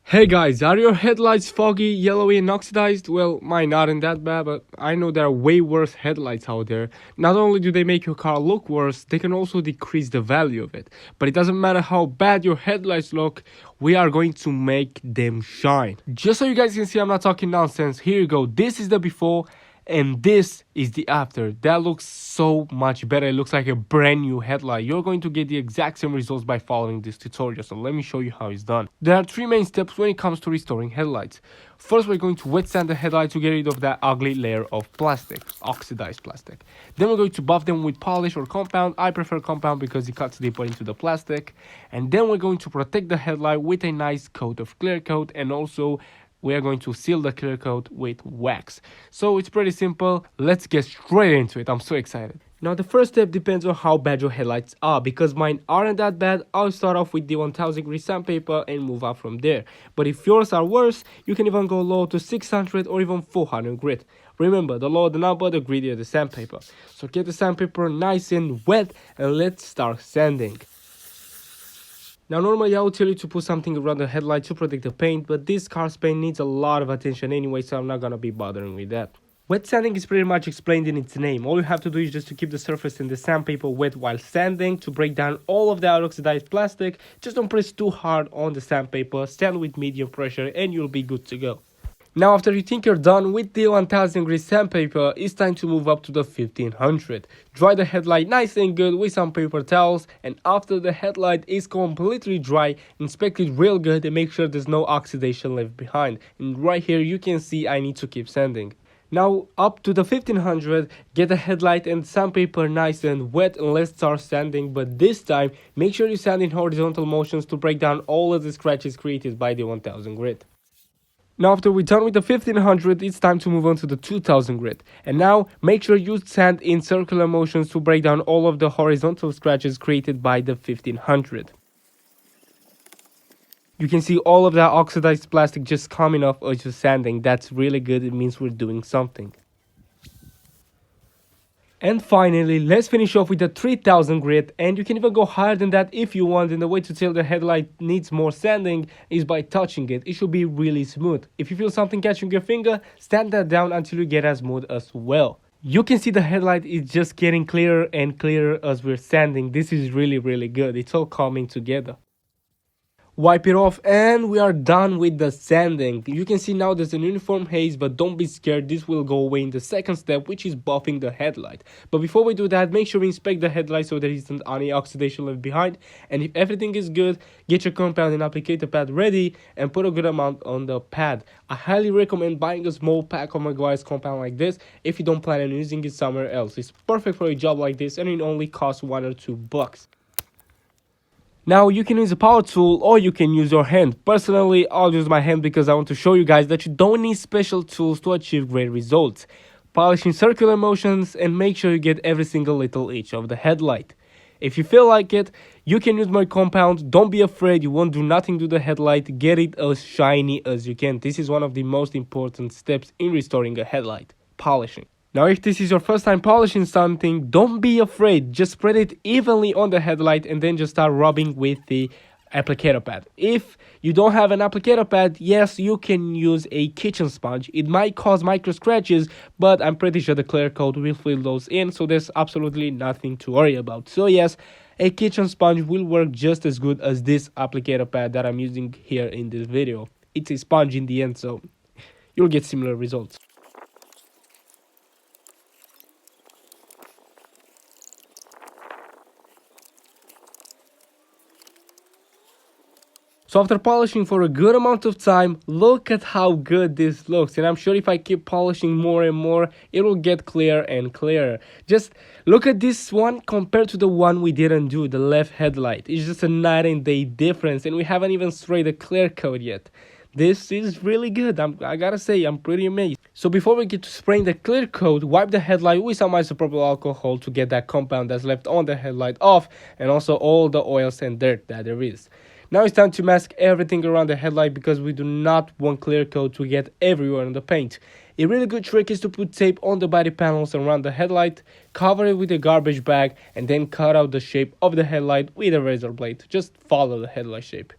Hey guys, are your headlights foggy, yellowy, and oxidized? Well, mine aren't that bad, but I know there are way worse headlights out there. Not only do they make your car look worse, they can also decrease the value of it. But it doesn't matter how bad your headlights look, we are going to make them shine. Just so you guys can see I'm not talking nonsense, here you go. This is the before and this is the after. That looks so much better. It looks like a brand new headlight. You're going to get the exact same results by following this tutorial, so let me show you how it's done. There are three main steps when it comes to restoring headlights. First, we're going to wet sand the headlight to get rid of that ugly layer of plastic, oxidized plastic. Then we're going to buff them with polish or compound. I prefer compound because it cuts deeper into the plastic. And then we're going to protect the headlight with a nice coat of clear coat, and also we are going to seal the clear coat with wax. So it's pretty simple. Let's get straight into it. I'm so excited. Now the first step depends on how bad your headlights are. Because mine aren't that bad, I'll start off with the 1000 grit sandpaper and move up from there. But if yours are worse, you can even go low to 600 or even 400 grit. Remember, the lower the number, the grittier the sandpaper. So get the sandpaper nice and wet and let's start sanding. Now normally I would tell you to put something around the headlight to protect the paint, but this car's paint needs a lot of attention anyway, so I'm not gonna be bothering with that. Wet sanding is pretty much explained in its name. All you have to do is just to keep the surface and the sandpaper wet while sanding to break down all of the oxidized plastic. Just don't press too hard on the sandpaper, sand with medium pressure and you'll be good to go. Now after you think you're done with the 1000 grit sandpaper, it's time to move up to the 1500. Dry the headlight nice and good with some paper towels, and after the headlight is completely dry, inspect it real good and make sure there's no oxidation left behind. And right here you can see I need to keep sanding. Now up to the 1500, get the headlight and sandpaper nice and wet and let's start sanding, but this time make sure you sand in horizontal motions to break down all of the scratches created by the 1000 grit. Now after we're done with the 1500, it's time to move on to the 2000 grit. And now make sure you sand in circular motions to break down all of the horizontal scratches created by the 1500. You can see all of that oxidized plastic just coming off as you're sanding. That's really good. It means we're doing something. And finally, let's finish off with the 3000 grit, and you can even go higher than that if you want, and the way to tell the headlight needs more sanding is by touching it. It should be really smooth. If you feel something catching your finger, sand that down until you get as smooth as well. You can see the headlight is just getting clearer and clearer as we're sanding. This is really good. It's all coming together. Wipe it off and we are done with the sanding. You can see now there's an uniform haze, but don't be scared, this will go away in the second step, which is buffing the headlight. But before we do that, make sure we inspect the headlight so there isn't any oxidation left behind, and if everything is good, get your compound and applicator pad ready and put a good amount on the pad. I highly recommend buying a small pack of Maguire's compound like this if you don't plan on using it somewhere else. It's perfect for a job like this and it only costs $1 or $2. Now you can use a power tool or you can use your hand. Personally, I'll use my hand because I want to show you guys that you don't need special tools to achieve great results. Polish in circular motions and make sure you get every single little inch of the headlight. If you feel like it, you can use my compound. Don't be afraid, you won't do nothing to the headlight. Get it as shiny as you can. This is one of the most important steps in restoring a headlight, polishing. Now if this is your first time polishing something, don't be afraid, just spread it evenly on the headlight and then just start rubbing with the applicator pad. If you don't have an applicator pad, yes, you can use a kitchen sponge. It might cause micro scratches, but I'm pretty sure the clear coat will fill those in, so there's absolutely nothing to worry about. So yes, a kitchen sponge will work just as good as this applicator pad that I'm using here in this video. It's a sponge in the end, so you'll get similar results. So after polishing for a good amount of time, look at how good this looks. And I'm sure if I keep polishing more and more, it will get clearer and clearer. Just look at this one compared to the one we didn't do, the left headlight. It's just a night and day difference, and we haven't even sprayed the clear coat yet. This is really good. I gotta say, I'm pretty amazed. So before we get to spraying the clear coat, wipe the headlight with some isopropyl alcohol to get that compound that's left on the headlight off, and also all the oils and dirt that there is. Now it's time to mask everything around the headlight because we do not want clear coat to get everywhere in the paint. A really good trick is to put tape on the body panels around the headlight, cover it with a garbage bag, and then cut out the shape of the headlight with a razor blade. Just follow the headlight shape.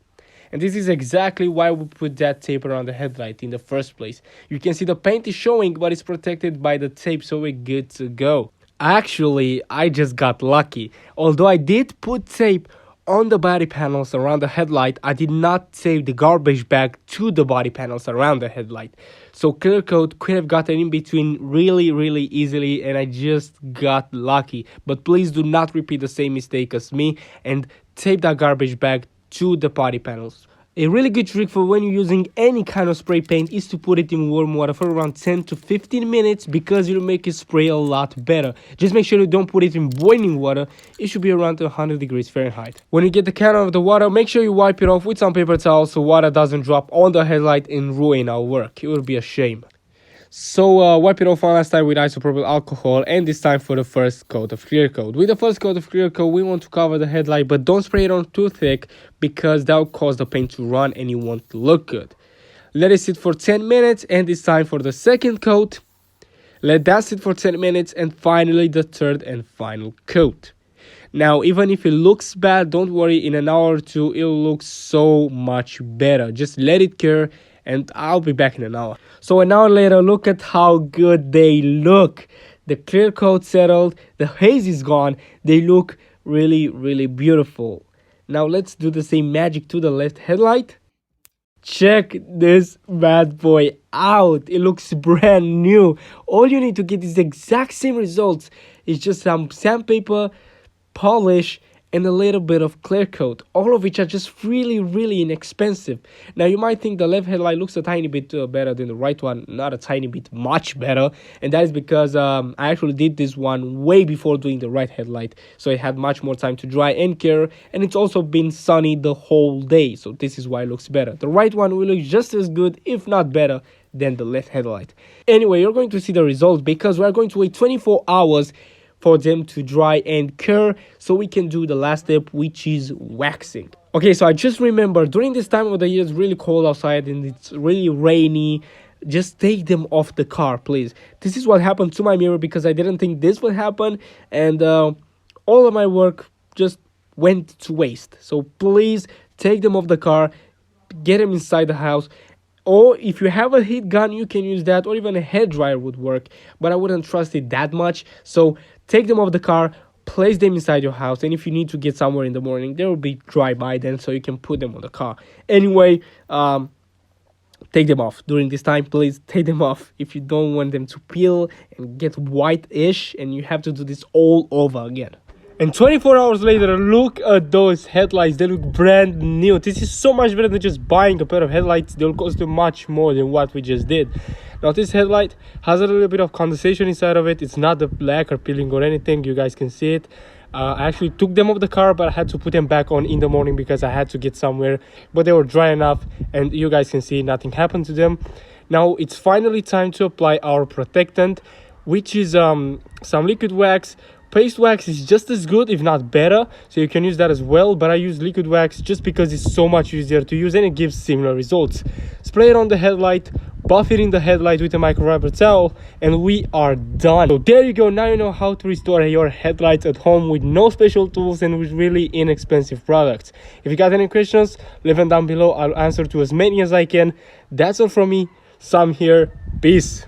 And this is exactly why we put that tape around the headlight in the first place. You can see the paint is showing, but it's protected by the tape, so we're good to go. Actually, I just got lucky. Although I did put tape on the body panels around the headlight, I did not tape the garbage bag to the body panels around the headlight. So clear coat could have gotten in between really easily, and I just got lucky. But please do not repeat the same mistake as me and tape that garbage bag to the body panels. A really good trick for when you're using any kind of spray paint is to put it in warm water for around 10 to 15 minutes because it'll make it spray a lot better. Just make sure you don't put it in boiling water. It should be around 100 degrees Fahrenheit. When you get the can out of the water, make sure you wipe it off with some paper towel so water doesn't drop on the headlight and ruin our work. It would be a shame. So wipe it off one last time with isopropyl alcohol, and it's time for the first coat of clear coat. With the first coat of clear coat, we want to cover the headlight, but don't spray it on too thick because that will cause the paint to run and it won't look good. Let it sit for 10 minutes, and it's time for the second coat. Let that sit for 10 minutes, and finally the third and final coat. Now, even if it looks bad, don't worry, in an hour or two it'll look so much better. Just let it cure, and I'll be back in an hour. So an hour later, look at how good they look. The clear coat settled, the haze is gone. They look really beautiful. Now let's do the same magic to the left headlight. Check this bad boy out. It looks brand new. All you need to get is the exact same results. It's just some sandpaper, polish, and a little bit of clear coat, all of which are just really inexpensive. Now you might think the left headlight looks a tiny bit better than the right one, not a tiny bit, much better, and that is because I actually did this one way before doing the right headlight, so it had much more time to dry and cure, and it's also been sunny the whole day, so this is why it looks better. The right one will look just as good, if not better, than the left headlight. Anyway, you're going to see the results because we're going to wait 24 hours for them to dry and cure so we can do the last step, which is waxing. Okay, so I just remember during this time of the year it's really cold outside and it's really rainy. Just take them off the car, please. This is what happened to my mirror because I didn't think this would happen, and all of my work just went to waste. So please take them off the car, get them inside the house. Or if you have a heat gun, you can use that, or even a hair dryer would work, but I wouldn't trust it that much. So take them off the car, place them inside your house, and if you need to get somewhere in the morning, they will be dry by then, so you can put them on the car. Anyway, take them off during this time. Please take them off if you don't want them to peel and get white-ish, and you have to do this all over again. And 24 hours later, look at those headlights. They look brand new. This is so much better than just buying a pair of headlights. They'll cost you much more than what we just did. Now, this headlight has a little bit of condensation inside of it. It's not the black or peeling or anything. You guys can see it. I actually took them off the car, but I had to put them back on in the morning because I had to get somewhere. But they were dry enough, and you guys can see nothing happened to them. Now, it's finally time to apply our protectant, which is some liquid wax. Paste wax is just as good, if not better, so you can use that as well, but I use liquid wax just because it's so much easier to use and it gives similar results. Spray it on the headlight, buff it in the headlight with a microfiber towel, and we are done. So there you go. Now you know how to restore your headlights at home with no special tools and with really inexpensive products. If you got any questions, leave them down below. I'll answer to as many as I can. That's all from me. Sam here. Peace.